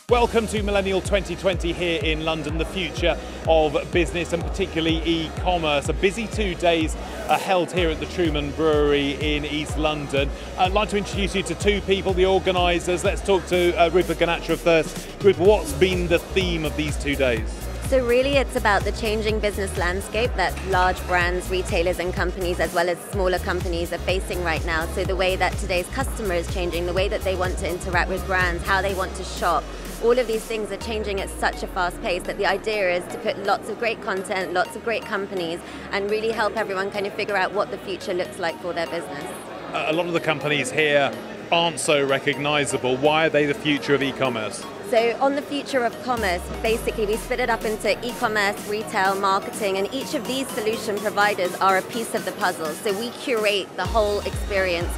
Welcome to Millennial 2020 here in London, the future of business and particularly e-commerce. A busy 2 days held here at the Truman Brewery in East London. I'd like to introduce you to two people, the organisers. Let's talk to Rupa Ganatra first. Rupa, what's been the theme of these 2 days? So really it's about the changing business landscape that large brands, retailers and companies as well as smaller companies are facing right now. So the way that today's customer is changing, the way that they want to interact with brands, how they want to shop, all of these things are changing at such a fast pace that the idea is to put lots of great content, lots of great companies and really help everyone kind of figure out what the future looks like for their business. A lot of the companies here aren't so recognisable. Why are they the future of e-commerce? So on the future of commerce, basically we split it up into e-commerce, retail, marketing, and each of these solution providers are a piece of the puzzle. So we curate the whole experience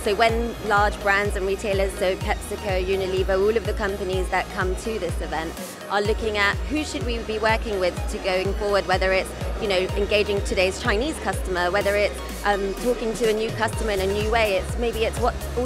so when large brands and retailers, so PepsiCo, Unilever, all of the companies that come to this event are looking at who should we be working with to going forward, whether it's engaging today's Chinese customer, whether it's talking to a new customer in a new way,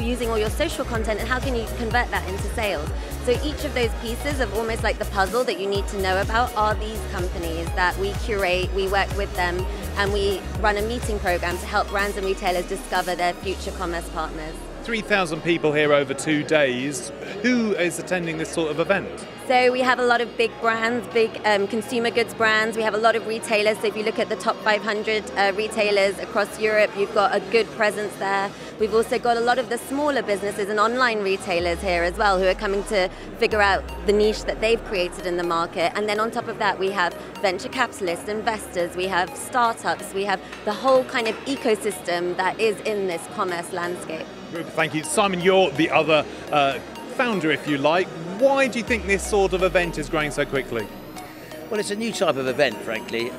using all your social content and how can you convert that into sales. So each of those pieces of almost like the puzzle that you need to know about are these companies that we curate, we work with them, and we run a meeting program to help brands and retailers discover their future commerce partners. 3,000 people here over 2 days. Who is attending this sort of event? So we have a lot of big brands, big consumer goods brands. We have a lot of retailers. So if you look at the top 500 retailers across Europe, you've got a good presence there. We've also got a lot of the smaller businesses and online retailers here as well who are coming to figure out the niche that they've created in the market. And then on top of that, we have venture capitalists, investors, we have startups, we have the whole kind of ecosystem that is in this commerce landscape. Thank you. Simon, you're the other founder, if you like. Why do you think this sort of event is growing so quickly? Well, it's a new type of event, frankly.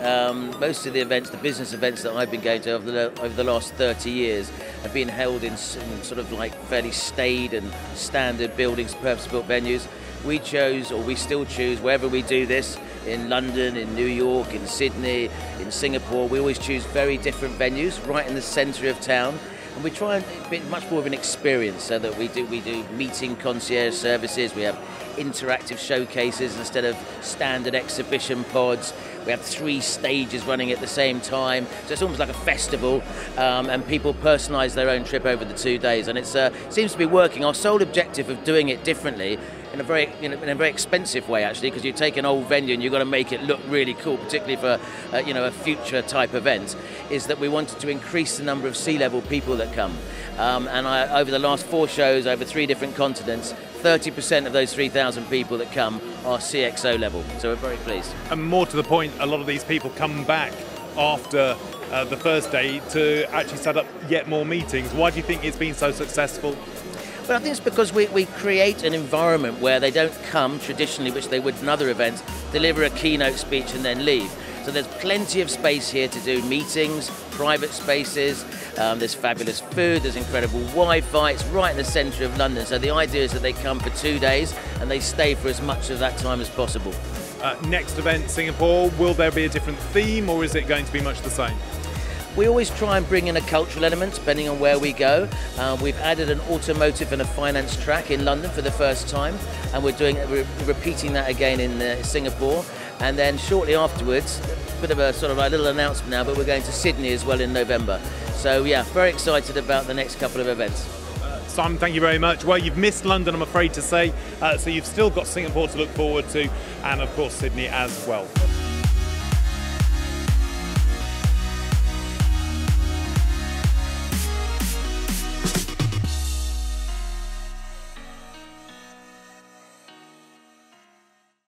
Most of the events, the business events that I've been going to over the last 30 years have been held in sort of like fairly staid and standard buildings, purpose-built venues. We chose, or we still choose, wherever we do this, in London, in New York, in Sydney, in Singapore, we always choose very different venues right in the centre of town. And we try and be much more of an experience so that we do meeting concierge services, we have interactive showcases instead of standard exhibition pods. We have 3 stages running at the same time, so it's almost like a festival, and people personalise their own trip over the 2 days, and it seems to be working. Our sole objective of doing it differently, in a very expensive way actually, because you take an old venue and you've got to make it look really cool, particularly for a future type event, is that we wanted to increase the number of C-level people that come. Over the last 4 shows over 3 different continents, 30% of those 3,000 people that come are CXO level, so we're very pleased. And more to the point, a lot of these people come back after the first day to actually set up yet more meetings. Why do you think it's been so successful? Well, I think it's because we create an environment where they don't come traditionally, which they would in other events, deliver a keynote speech and then leave. So there's plenty of space here to do meetings, private spaces, there's fabulous food, there's incredible Wi-Fi, it's right in the centre of London. So the idea is that they come for 2 days and they stay for as much of that time as possible. Next event, Singapore, will there be a different theme or is it going to be much the same? We always try and bring in a cultural element depending on where we go. We've added an automotive and a finance track in London for the first time, and we're repeating that again in Singapore. And then shortly afterwards, a bit of a sort of a little announcement now, but we're going to Sydney as well in November. So yeah, very excited about the next couple of events. Simon, thank you very much. Well, you've missed London, I'm afraid to say, so you've still got Singapore to look forward to, and of course Sydney as well.